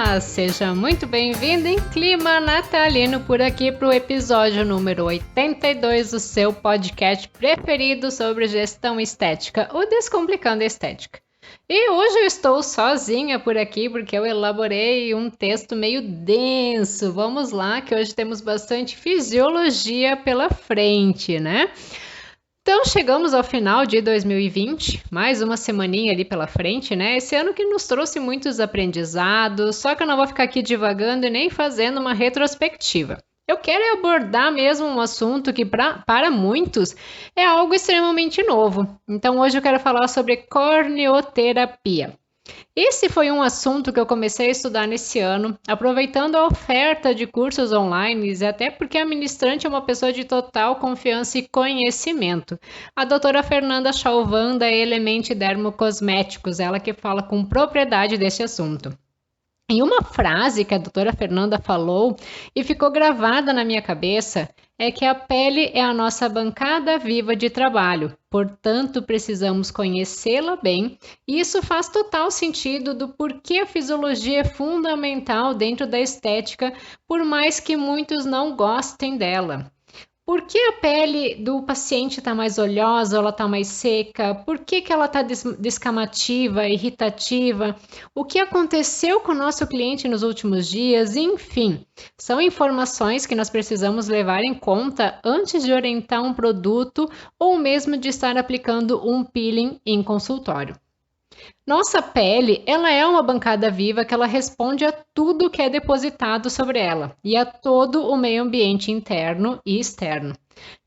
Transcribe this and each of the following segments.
Olá, seja muito bem-vindo em clima natalino por aqui para o episódio número 82 do seu podcast preferido sobre gestão estética, o Descomplicando a Estética. E hoje eu estou sozinha por aqui porque eu elaborei um texto meio denso. Vamos lá, que hoje temos bastante fisiologia pela frente, né? Então chegamos ao final de 2020, mais uma semaninha ali pela frente, né? Esse ano que nos trouxe muitos aprendizados, só que eu não vou ficar aqui divagando e nem fazendo uma retrospectiva. Eu quero abordar mesmo um assunto que para muitos é algo extremamente novo. Então hoje eu quero falar sobre corneoterapia. Esse foi um assunto que eu comecei a estudar nesse ano, aproveitando a oferta de cursos online e até porque a ministrante é uma pessoa de total confiança e conhecimento. A doutora Fernanda Chalvan, da Element Dermocosméticos, ela que fala com propriedade desse assunto. E uma frase que a doutora Fernanda falou e ficou gravada na minha cabeça é que a pele é a nossa bancada viva de trabalho, portanto precisamos conhecê-la bem, e isso faz total sentido do porquê a fisiologia é fundamental dentro da estética, por mais que muitos não gostem dela. Por que a pele do paciente está mais oleosa, ela está mais seca? Por que ela está descamativa, irritativa? O que aconteceu com o nosso cliente nos últimos dias? Enfim, são informações que nós precisamos levar em conta antes de orientar um produto ou mesmo de estar aplicando um peeling em consultório. Nossa pele, ela é uma bancada viva que ela responde a tudo que é depositado sobre ela e a todo o meio ambiente interno e externo.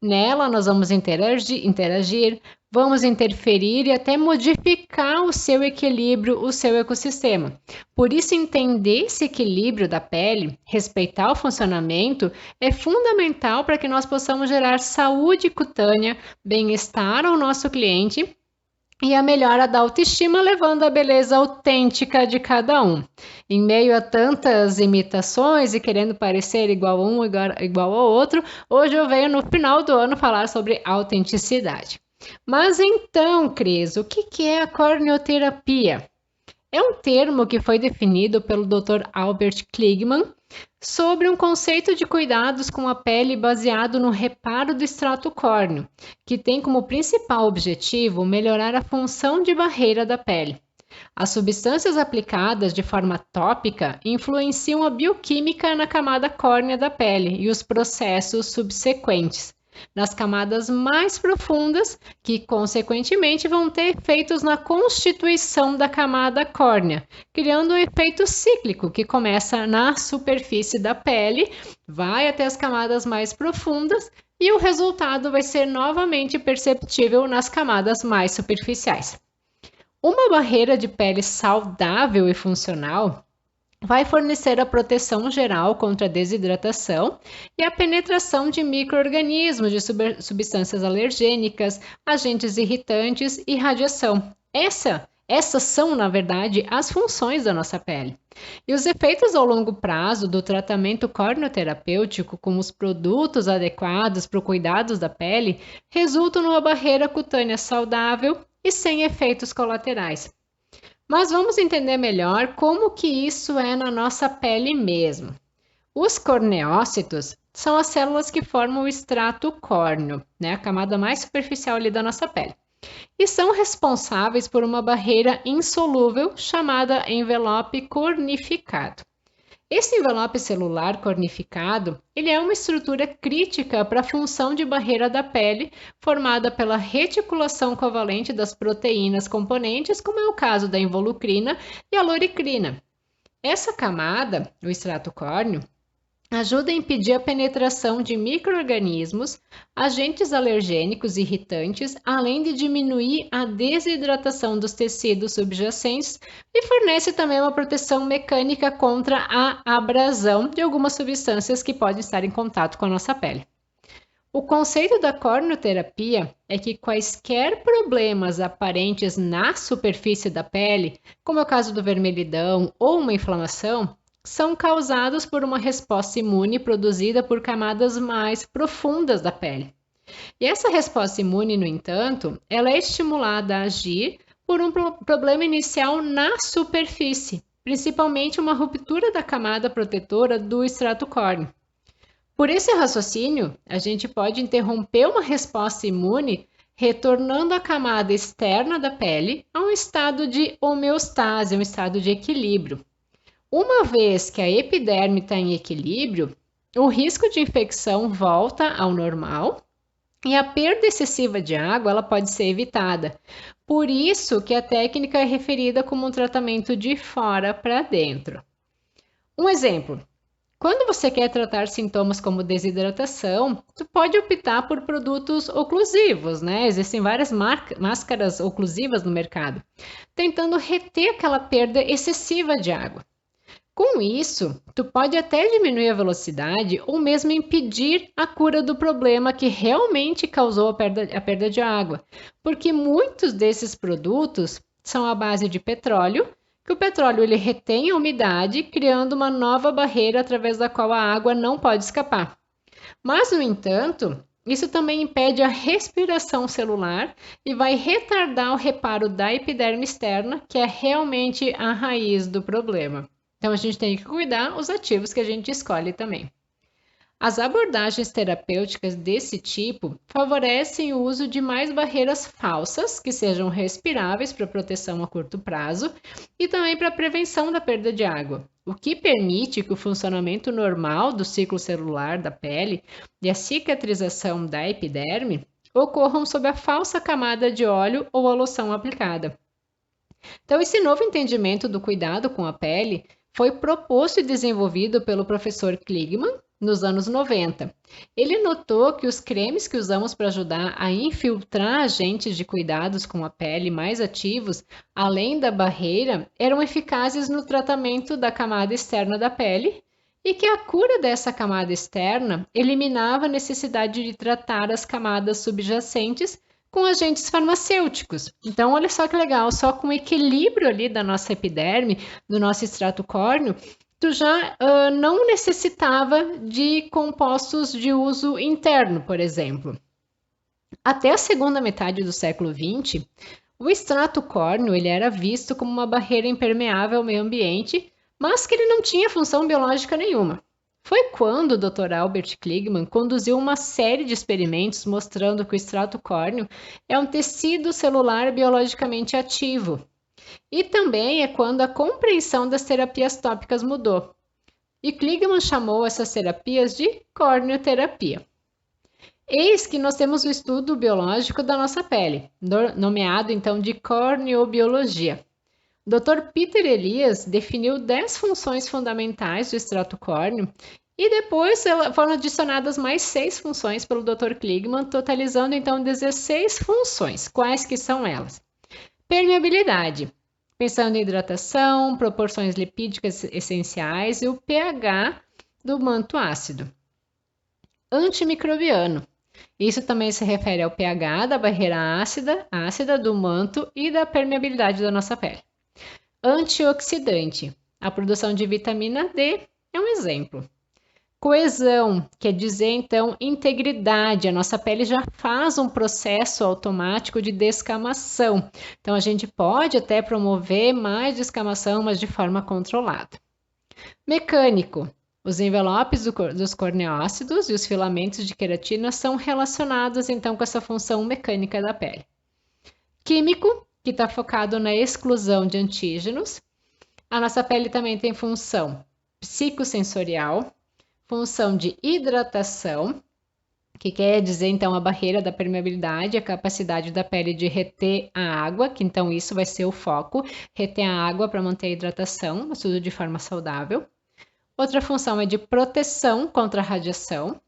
Nela nós vamos interagir, vamos interferir e até modificar o seu equilíbrio, o seu ecossistema. Por isso, entender esse equilíbrio da pele, respeitar o funcionamento, é fundamental para que nós possamos gerar saúde cutânea, bem-estar ao nosso cliente e a melhora da autoestima, levando a beleza autêntica de cada um. Em meio a tantas imitações e querendo parecer igual a um, igual ao outro, hoje eu venho no final do ano falar sobre autenticidade. Mas então, Cris, o que é a corneoterapia? É um termo que foi definido pelo Dr. Albert Kligman sobre um conceito de cuidados com a pele baseado no reparo do extrato córneo, que tem como principal objetivo melhorar a função de barreira da pele. As substâncias aplicadas de forma tópica influenciam a bioquímica na camada córnea da pele e os processos subsequentes nas camadas mais profundas, que consequentemente vão ter efeitos na constituição da camada córnea, criando um efeito cíclico que começa na superfície da pele, vai até as camadas mais profundas e o resultado vai ser novamente perceptível nas camadas mais superficiais. Uma barreira de pele saudável e funcional vai fornecer a proteção geral contra a desidratação e a penetração de micro-organismos, de substâncias alergênicas, agentes irritantes e radiação. Essas são, na verdade, as funções da nossa pele. E os efeitos ao longo prazo do tratamento corneoterapêutico com os produtos adequados para o cuidado da pele resultam numa barreira cutânea saudável e sem efeitos colaterais. Mas vamos entender melhor como que isso é na nossa pele mesmo. Os corneócitos são as células que formam o extrato córneo, né, a camada mais superficial ali da nossa pele, e são responsáveis por uma barreira insolúvel chamada envelope cornificado. Esse envelope celular cornificado, ele é uma estrutura crítica para a função de barreira da pele, formada pela reticulação covalente das proteínas componentes, como é o caso da involucrina e a loricrina. Essa camada, o extrato córneo, ajuda a impedir a penetração de micro-organismos, agentes alergênicos irritantes, além de diminuir a desidratação dos tecidos subjacentes e fornece também uma proteção mecânica contra a abrasão de algumas substâncias que podem estar em contato com a nossa pele. O conceito da corneoterapia é que quaisquer problemas aparentes na superfície da pele, como é o caso do vermelhidão ou uma inflamação, são causados por uma resposta imune produzida por camadas mais profundas da pele. E essa resposta imune, no entanto, ela é estimulada a agir por um problema inicial na superfície, principalmente uma ruptura da camada protetora do extrato córneo. Por esse raciocínio, a gente pode interromper uma resposta imune retornando a camada externa da pele a um estado de homeostase, um estado de equilíbrio. Uma vez que a epiderme está em equilíbrio, o risco de infecção volta ao normal e a perda excessiva de água ela pode ser evitada. Por isso que a técnica é referida como um tratamento de fora para dentro. Um exemplo. Quando você quer tratar sintomas como desidratação, tu pode optar por produtos oclusivos, né? Existem várias máscaras oclusivas no mercado, tentando reter aquela perda excessiva de água. Com isso, tu pode até diminuir a velocidade ou mesmo impedir a cura do problema que realmente causou a perda de água, porque muitos desses produtos são à base de petróleo, que o petróleo ele retém a umidade, criando uma nova barreira através da qual a água não pode escapar. Mas, no entanto, isso também impede a respiração celular e vai retardar o reparo da epiderme externa, que é realmente a raiz do problema. Então, a gente tem que cuidar os ativos que a gente escolhe também. As abordagens terapêuticas desse tipo favorecem o uso de mais barreiras falsas, que sejam respiráveis para proteção a curto prazo e também para prevenção da perda de água, o que permite que o funcionamento normal do ciclo celular da pele e a cicatrização da epiderme ocorram sob a falsa camada de óleo ou a loção aplicada. Então, esse novo entendimento do cuidado com a pele foi proposto e desenvolvido pelo professor Kligman nos anos 90. Ele notou que os cremes que usamos para ajudar a infiltrar agentes de cuidados com a pele mais ativos, além da barreira, eram eficazes no tratamento da camada externa da pele e que a cura dessa camada externa eliminava a necessidade de tratar as camadas subjacentes com agentes farmacêuticos. Então, olha só que legal, só com o equilíbrio ali da nossa epiderme, do nosso extrato córneo, tu já não necessitava de compostos de uso interno, por exemplo. Até a segunda metade do século XX, o extrato córneo ele era visto como uma barreira impermeável ao meio ambiente, mas que ele não tinha função biológica nenhuma. Foi quando o Dr. Albert Kligman conduziu uma série de experimentos mostrando que o extrato córneo é um tecido celular biologicamente ativo. E também é quando a compreensão das terapias tópicas mudou. E Kligman chamou essas terapias de corneoterapia. Eis que nós temos o estudo biológico da nossa pele, nomeado então de corneobiologia. Dr. Peter Elias definiu 10 funções fundamentais do extrato córneo e depois foram adicionadas mais 6 funções pelo Dr. Kligman, totalizando então 16 funções. Quais que são elas? Permeabilidade, pensando em hidratação, proporções lipídicas essenciais e o pH do manto ácido. Antimicrobiano, isso também se refere ao pH da barreira ácida do manto e da permeabilidade da nossa pele. Antioxidante, a produção de vitamina D é um exemplo. Coesão, quer dizer então integridade, a nossa pele já faz um processo automático de descamação, então a gente pode até promover mais descamação, mas de forma controlada. Mecânico, os envelopes dos corneócitos e os filamentos de queratina são relacionados então com essa função mecânica da pele. Químico, que está focado na exclusão de antígenos. A nossa pele também tem função psicossensorial, função de hidratação, que quer dizer então a barreira da permeabilidade, a capacidade da pele de reter a água, que então isso vai ser o foco, reter a água para manter a hidratação, mas tudo de forma saudável. Outra função é de proteção contra a radiação,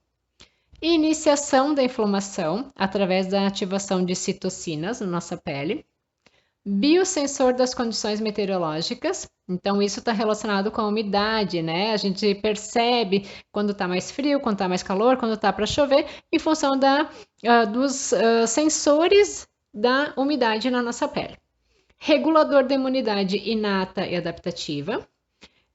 iniciação da inflamação através da ativação de citocinas na nossa pele, biosensor das condições meteorológicas, então isso está relacionado com a umidade, né? A gente percebe quando está mais frio, quando está mais calor, quando está para chover, em função dos sensores da umidade na nossa pele. Regulador da imunidade inata e adaptativa,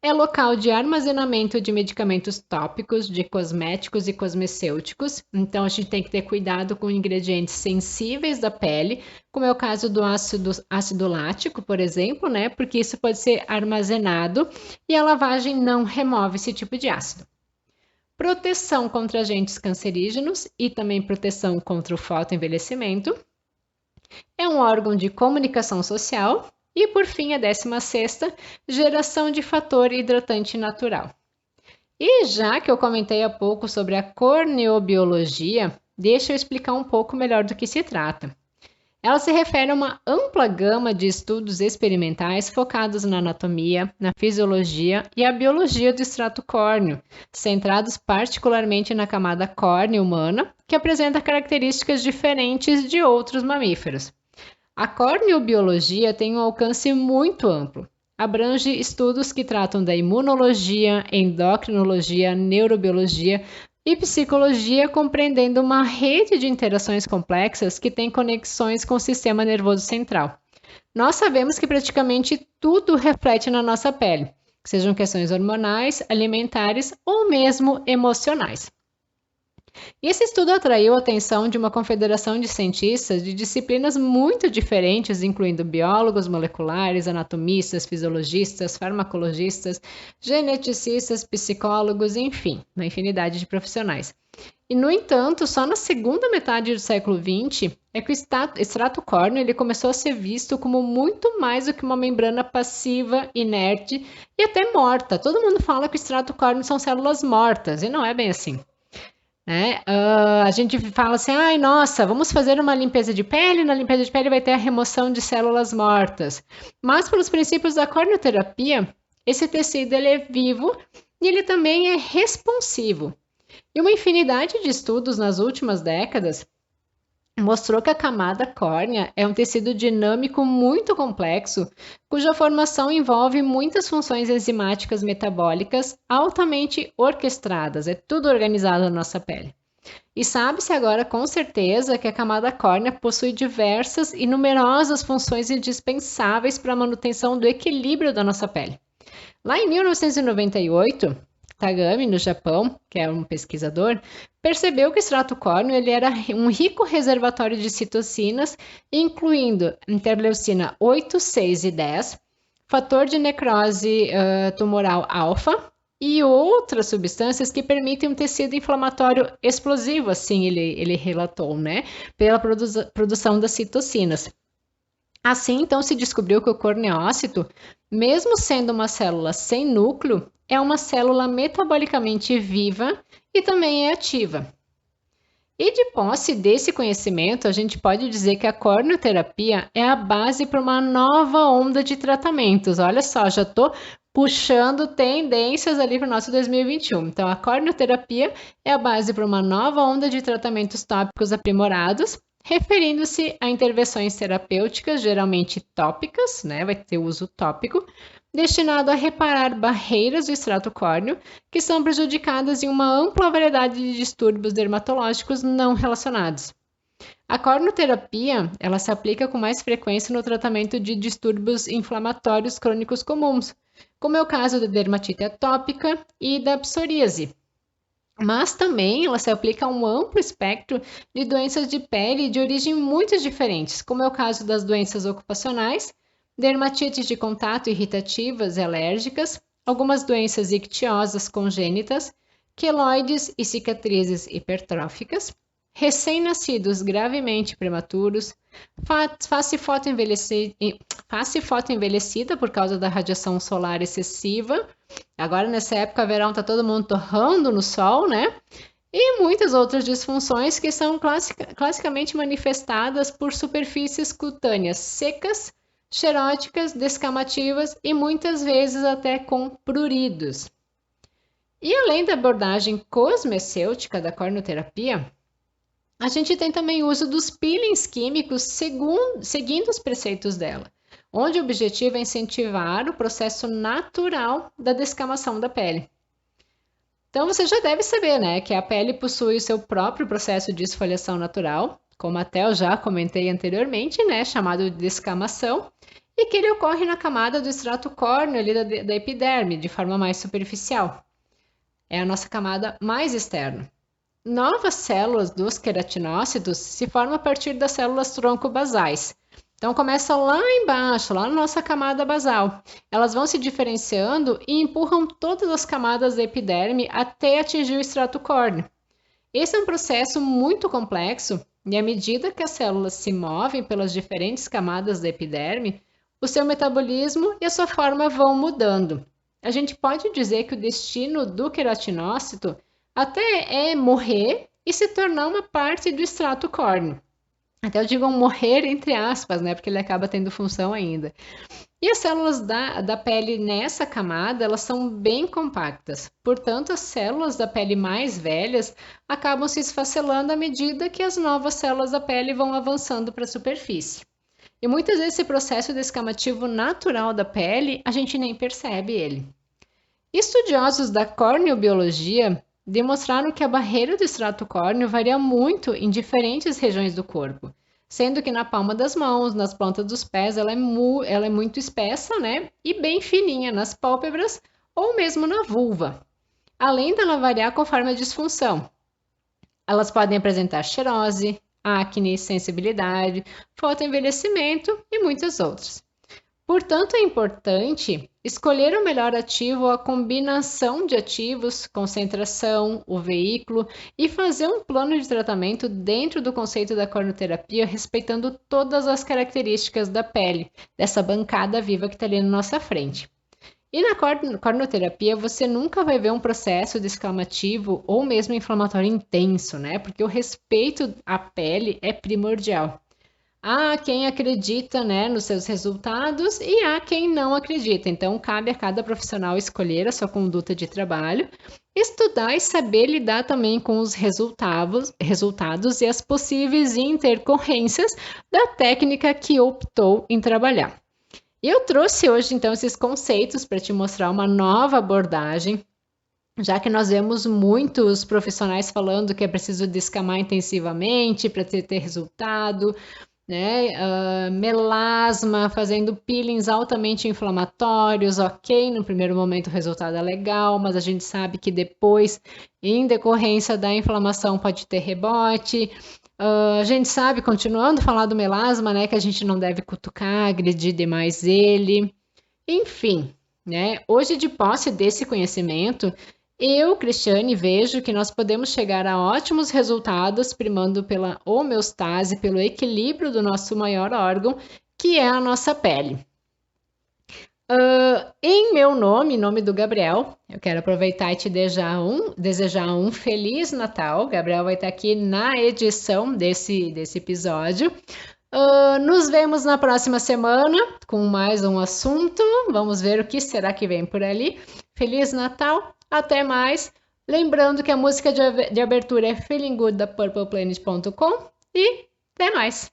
É local de armazenamento de medicamentos tópicos, de cosméticos e cosmecêuticos. Então, a gente tem que ter cuidado com ingredientes sensíveis da pele, como é o caso do ácido lático, por exemplo, né? Porque isso pode ser armazenado e a lavagem não remove esse tipo de ácido. Proteção contra agentes cancerígenos e também proteção contra o fotoenvelhecimento. É um órgão de comunicação social. E, por fim, a 16ª, geração de fator hidratante natural. E já que eu comentei há pouco sobre a corneobiologia, deixa eu explicar um pouco melhor do que se trata. Ela se refere a uma ampla gama de estudos experimentais focados na anatomia, na fisiologia e a biologia do extrato córneo, centrados particularmente na camada córnea humana, que apresenta características diferentes de outros mamíferos. A corneobiologia tem um alcance muito amplo. Abrange estudos que tratam da imunologia, endocrinologia, neurobiologia e psicologia, compreendendo uma rede de interações complexas que tem conexões com o sistema nervoso central. Nós sabemos que praticamente tudo reflete na nossa pele, sejam questões hormonais, alimentares ou mesmo emocionais. E esse estudo atraiu a atenção de uma confederação de cientistas de disciplinas muito diferentes, incluindo biólogos moleculares, anatomistas, fisiologistas, farmacologistas, geneticistas, psicólogos, enfim, uma infinidade de profissionais. E, no entanto, só na segunda metade do século XX é que o extrato córneo ele começou a ser visto como muito mais do que uma membrana passiva, inerte e até morta. Todo mundo fala que o extrato córneo são células mortas, e não é bem assim. A gente fala assim, ai, nossa, vamos fazer uma limpeza de pele, na limpeza de pele vai ter a remoção de células mortas. Mas pelos princípios da corneoterapia, esse tecido ele é vivo e ele também é responsivo. E uma infinidade de estudos nas últimas décadas mostrou que a camada córnea é um tecido dinâmico muito complexo, cuja formação envolve muitas funções enzimáticas metabólicas altamente orquestradas. É tudo organizado na nossa pele. E sabe-se agora com certeza que a camada córnea possui diversas e numerosas funções indispensáveis para a manutenção do equilíbrio da nossa pele. Lá em 1998, Tagami, no Japão, que é um pesquisador, percebeu que o extrato córneo ele era um rico reservatório de citocinas, incluindo interleucina 8, 6 e 10, fator de necrose tumoral alfa e outras substâncias que permitem um tecido inflamatório explosivo, assim ele relatou, né, pela produção das citocinas. Assim, então, se descobriu que o corneócito, mesmo sendo uma célula sem núcleo, é uma célula metabolicamente viva e também é ativa. E de posse desse conhecimento, a gente pode dizer que a corneoterapia é a base para uma nova onda de tratamentos. Olha só, já estou puxando tendências ali para o nosso 2021. Então, a corneoterapia é a base para uma nova onda de tratamentos tópicos aprimorados, referindo-se a intervenções terapêuticas, geralmente tópicas, né? Vai ter uso tópico, destinado a reparar barreiras do extrato córneo que são prejudicadas em uma ampla variedade de distúrbios dermatológicos não relacionados. A corneoterapia, ela se aplica com mais frequência no tratamento de distúrbios inflamatórios crônicos comuns, como é o caso da dermatite atópica e da psoríase. Mas também ela se aplica a um amplo espectro de doenças de pele de origem muito diferentes, como é o caso das doenças ocupacionais, dermatites de contato irritativas e alérgicas, algumas doenças ictiosas congênitas, queloides e cicatrizes hipertróficas, recém-nascidos gravemente prematuros, face fotoenvelhecida por causa da radiação solar excessiva. Agora, nessa época, verão, tá todo mundo torrando no sol, né? E muitas outras disfunções que são classicamente manifestadas por superfícies cutâneas secas, xeróticas, descamativas e muitas vezes até com pruridos. E além da abordagem cosmecêutica da corneoterapia, a gente tem também o uso dos peelings químicos seguindo os preceitos dela, onde o objetivo é incentivar o processo natural da descamação da pele. Então você já deve saber, né, que a pele possui o seu próprio processo de esfoliação natural, como até eu já comentei anteriormente, né, chamado de descamação, e que ele ocorre na camada do extrato córneo ali da epiderme, de forma mais superficial. É a nossa camada mais externa. Novas células dos queratinócitos se formam a partir das células tronco basais. Então começa lá embaixo, lá na nossa camada basal. Elas vão se diferenciando e empurram todas as camadas da epiderme até atingir o extrato córneo. Esse é um processo muito complexo e à medida que as células se movem pelas diferentes camadas da epiderme, o seu metabolismo e a sua forma vão mudando. A gente pode dizer que o destino do queratinócito até é morrer e se tornar uma parte do extrato córneo. Até eu digo morrer entre aspas, né? Porque ele acaba tendo função ainda. E as células da pele nessa camada, elas são bem compactas. Portanto, as células da pele mais velhas acabam se esfacelando à medida que as novas células da pele vão avançando para a superfície. E muitas vezes esse processo descamativo natural da pele, a gente nem percebe ele. Estudiosos da corneobiologia demonstraram que a barreira do extrato córneo varia muito em diferentes regiões do corpo, sendo que na palma das mãos, nas plantas dos pés, ela é muito espessa, né? E bem fininha nas pálpebras ou mesmo na vulva, além dela variar conforme a disfunção. Elas podem apresentar xerose, acne, sensibilidade, fotoenvelhecimento e muitos outros. Portanto, é importante escolher o melhor ativo ou a combinação de ativos, concentração, o veículo e fazer um plano de tratamento dentro do conceito da cornoterapia, respeitando todas as características da pele, dessa bancada viva que está ali na nossa frente. E na cornoterapia você nunca vai ver um processo descamativo ou mesmo inflamatório intenso, né? Porque o respeito à pele é primordial. Há quem acredita, né, nos seus resultados e há quem não acredita. Então, cabe a cada profissional escolher a sua conduta de trabalho, estudar e saber lidar também com os resultados e as possíveis intercorrências da técnica que optou em trabalhar. E eu trouxe hoje, então, esses conceitos para te mostrar uma nova abordagem, já que nós vemos muitos profissionais falando que é preciso descamar intensivamente para ter resultado, né? Melasma, fazendo peelings altamente inflamatórios, ok, no primeiro momento o resultado é legal, mas a gente sabe que depois, em decorrência da inflamação, pode ter rebote. A gente sabe, continuando a falar do melasma, né, que a gente não deve cutucar, agredir demais ele. Enfim, né, hoje de posse desse conhecimento, eu, Cristiane, vejo que nós podemos chegar a ótimos resultados primando pela homeostase, pelo equilíbrio do nosso maior órgão, que é a nossa pele. Em meu nome, em nome do Gabriel, eu quero aproveitar e te desejar um Feliz Natal. Gabriel vai estar aqui na edição desse episódio. Nos vemos na próxima semana com mais um assunto. Vamos ver o que será que vem por ali. Feliz Natal! Até mais. Lembrando que a música de abertura é Feeling Good da purpleplanet.com e até mais.